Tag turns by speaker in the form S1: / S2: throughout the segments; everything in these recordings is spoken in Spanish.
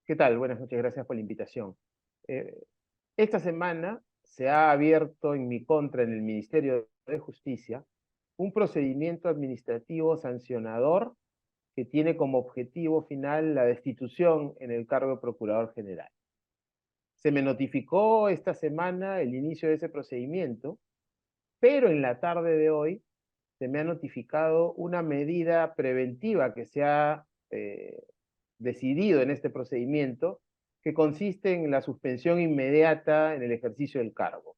S1: ¿Qué tal? Buenas noches, gracias por la invitación. Eh, esta semana se ha abierto en mi contra en el Ministerio de Justicia un procedimiento administrativo sancionador que tiene como objetivo final la destitución en el cargo de Procurador General. Se me notificó esta semana el inicio de ese procedimiento, pero en la tarde de hoy se me ha notificado una medida preventiva que se ha decidido en este procedimiento, que consiste en la suspensión inmediata en el ejercicio del cargo.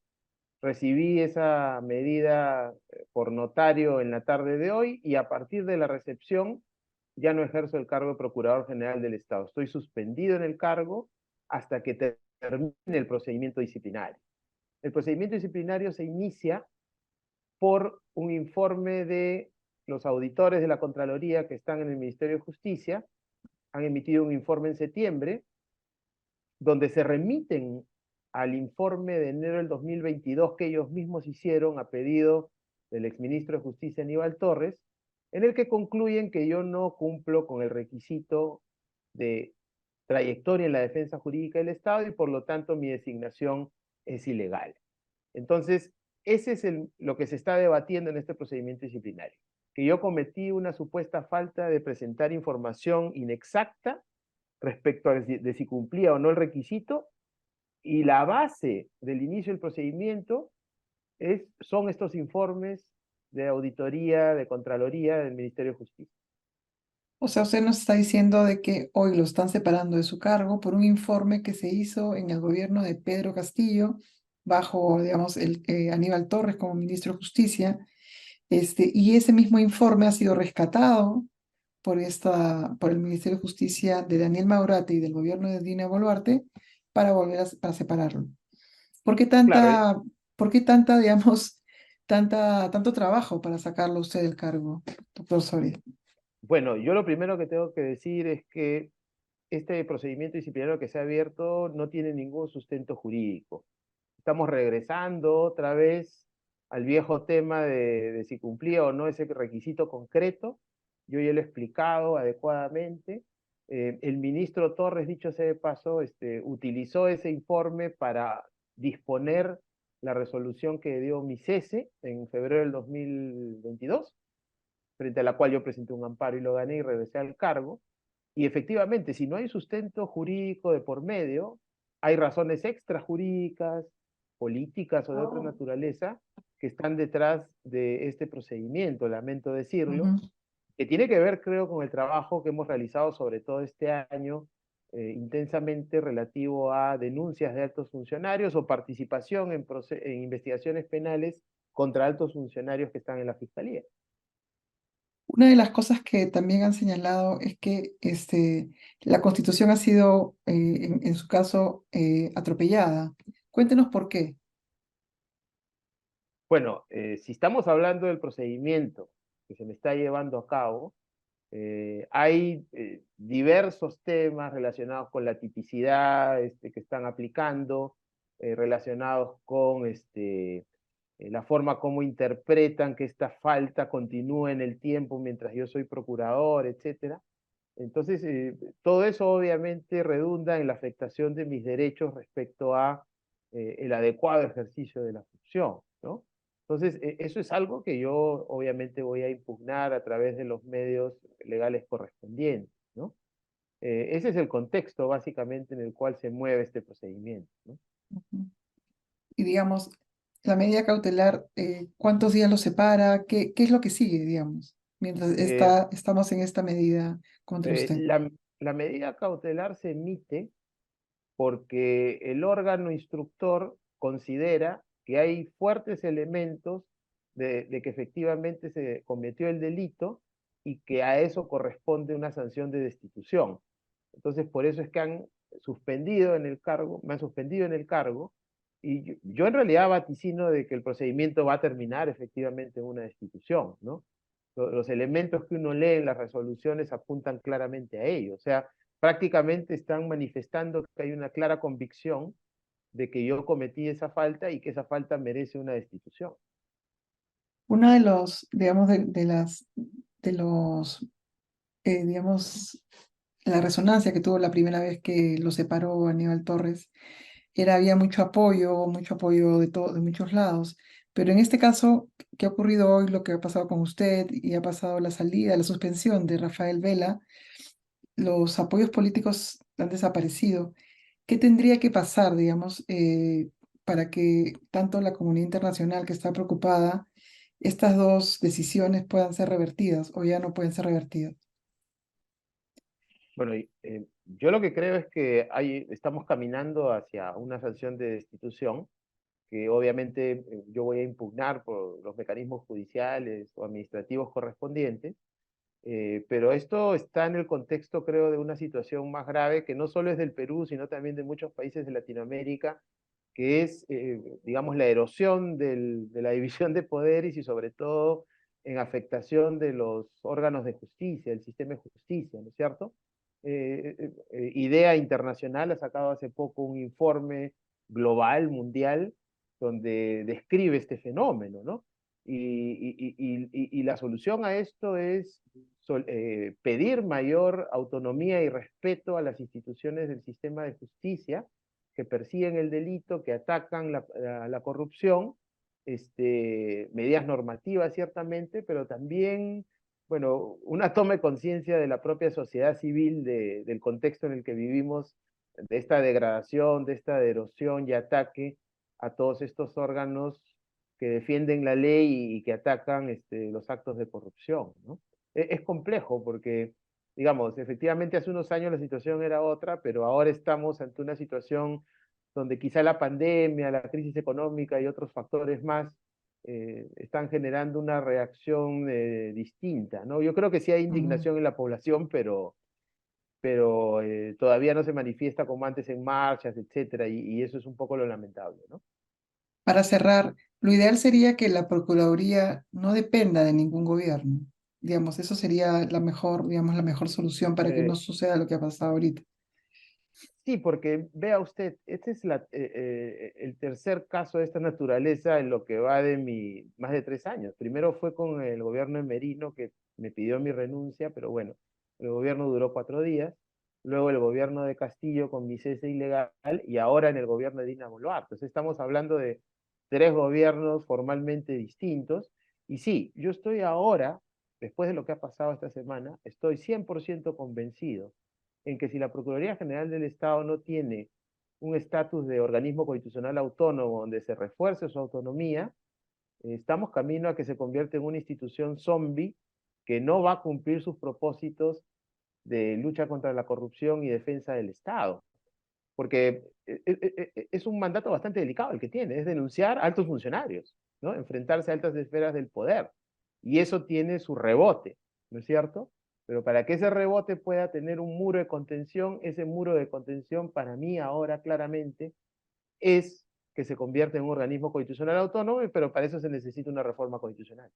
S1: Recibí esa medida por notario en la tarde de hoy y a partir de la recepción ya no ejerzo el cargo de Procurador General del Estado. Estoy suspendido en el cargo hasta que termine el procedimiento disciplinario. El procedimiento disciplinario se inicia por un informe de los auditores de la Contraloría que están en el Ministerio de Justicia. Han emitido un informe en septiembre donde se remiten al informe de enero del 2022 que ellos mismos hicieron a pedido del exministro de Justicia Aníbal Torres, en el que concluyen que yo no cumplo con el requisito de trayectoria en la defensa jurídica del Estado y por lo tanto mi designación es ilegal. Entonces, ese es lo que se está debatiendo en este procedimiento disciplinario, que yo cometí una supuesta falta de presentar información inexacta respecto de si cumplía o no el requisito, y la base del inicio del procedimiento son estos informes de auditoría, de Contraloría del Ministerio de Justicia.
S2: O sea, usted nos está diciendo de que hoy lo están separando de su cargo por un informe que se hizo en el gobierno de Pedro Castillo, bajo, digamos, Aníbal Torres como ministro de Justicia, y ese mismo informe ha sido rescatado por el Ministerio de Justicia de Daniel Maurate y del gobierno de Dina Boluarte para para separarlo. ¿Por qué
S1: Claro,
S2: tanta, digamos, tanto trabajo para sacarlo usted del cargo, doctor Soria?
S1: bueno, yo lo primero que tengo que decir es que este procedimiento disciplinario que se ha abierto no tiene ningún sustento jurídico. Estamos regresando otra vez al viejo tema de si cumplía o no ese requisito concreto. Yo ya lo he explicado adecuadamente. El ministro Torres, dicho sea de paso, utilizó ese informe para disponer la resolución que dio mi cese en febrero del 2022, frente a la cual yo presenté un amparo y lo gané y regresé al cargo. Y efectivamente, si no hay sustento jurídico de por medio, hay razones extrajurídicas, políticas o de otra naturaleza que están detrás de este procedimiento, lamento decirlo,
S2: Ujú.
S1: que tiene que ver, creo, con el trabajo que hemos realizado, sobre todo este año, intensamente relativo a denuncias de altos funcionarios o participación en investigaciones penales contra altos funcionarios que están en la Fiscalía.
S2: Una de las cosas que también han señalado es que la Constitución ha sido, en su caso, atropellada. Cuéntenos por qué.
S1: Bueno, si estamos hablando del procedimiento que se me está llevando a cabo, hay diversos temas relacionados con la tipicidad que están aplicando, relacionados con la forma como interpretan que esta falta continúa en el tiempo mientras yo soy procurador, etcétera. Entonces, todo eso obviamente redunda en la afectación de mis derechos respecto a el adecuado ejercicio de la función, ¿no? Entonces, eso es algo que yo obviamente voy a impugnar a través de los medios legales correspondientes, ¿no? Ese es el contexto básicamente en el cual se mueve este procedimiento, ¿no?
S2: Ujú. Y digamos, la medida cautelar, ¿cuántos días lo separa? ¿Qué es lo que sigue, digamos, mientras
S1: Eh,
S2: estamos en esta medida contra
S1: eh,
S2: usted?
S1: la, la medida cautelar se emite porque el órgano instructor considera que hay fuertes elementos de que efectivamente se cometió el delito y que a eso corresponde una sanción de destitución. Entonces, por eso es que han suspendido en el cargo, me han suspendido en el cargo, y yo en realidad vaticino de que el procedimiento va a terminar efectivamente en una destitución, ¿no? Los elementos que uno lee en las resoluciones apuntan claramente a ello. O sea, prácticamente están manifestando que hay una clara convicción de que yo cometí esa falta y que esa falta merece una destitución.
S2: Uno de los, digamos, de los, digamos, la resonancia que tuvo la primera vez que lo separó Aníbal Torres, había mucho apoyo de muchos lados. Pero en este caso, ¿qué ha ocurrido hoy? Lo que ha pasado con usted y ha pasado la salida, la suspensión de Rafael Vela, los apoyos políticos han desaparecido. ¿Qué tendría que pasar, digamos, para que tanto la comunidad internacional que está preocupada, estas dos decisiones puedan ser revertidas o ya no pueden ser revertidas?
S1: Bueno, yo lo que creo es que estamos caminando hacia una sanción de destitución que obviamente yo voy a impugnar por los mecanismos judiciales o administrativos correspondientes, pero esto está en el contexto, creo, de una situación más grave que no solo es del Perú, sino también de muchos países de Latinoamérica, que es, digamos, la erosión de la división de poderes y sobre todo en afectación de los órganos de justicia, el sistema de justicia, ¿no es cierto? IDEA Internacional ha sacado hace poco un informe global, mundial, donde describe este fenómeno, ¿no? Y la solución a esto es pedir mayor autonomía y respeto a las instituciones del sistema de justicia que persiguen el delito, que atacan la corrupción, medidas normativas ciertamente, pero también, bueno, una toma de conciencia de la propia sociedad civil, del contexto en el que vivimos, de esta degradación, de esta erosión y ataque a todos estos órganos que defienden la ley y que atacan los actos de corrupción, ¿no? Es complejo porque, digamos, efectivamente hace unos años la situación era otra, pero ahora estamos ante una situación donde quizá la pandemia, la crisis económica y otros factores más están generando una reacción distinta, ¿no? Yo creo que sí hay
S2: Ujú.
S1: indignación en la población, pero todavía no se manifiesta como antes en marchas, etcétera, y eso es un poco lo lamentable, ¿no?
S2: Para cerrar, lo ideal sería que la Procuraduría no dependa de ningún gobierno. Digamos, eso sería la mejor, digamos, la mejor solución para que no
S1: Eh,
S2: suceda lo que ha pasado ahorita.
S1: Sí, porque vea usted, este es el tercer caso de esta naturaleza en lo que va de más de 3 años. Primero fue con el gobierno de Merino, que me pidió mi renuncia, pero bueno, el gobierno duró 4 días. Luego el gobierno de Castillo con mi cese ilegal y ahora en el gobierno de Dina Boluarte. Entonces estamos hablando de 3 gobiernos formalmente distintos. Y sí, yo estoy ahora, después de lo que ha pasado esta semana, estoy 100% convencido en que si la Procuraduría General del Estado no tiene un estatus de organismo constitucional autónomo donde se refuerce su autonomía, estamos camino a que se convierta en una institución zombie que no va a cumplir sus propósitos de lucha contra la corrupción y defensa del Estado. Porque es un mandato bastante delicado el que tiene, es denunciar a altos funcionarios, ¿no? Enfrentarse a altas esferas del poder. Y eso tiene su rebote, ¿no es cierto? Pero para que ese rebote pueda tener un muro de contención, ese muro de contención para mí ahora claramente es que se convierta en un organismo constitucional autónomo, pero para eso se necesita una reforma constitucional.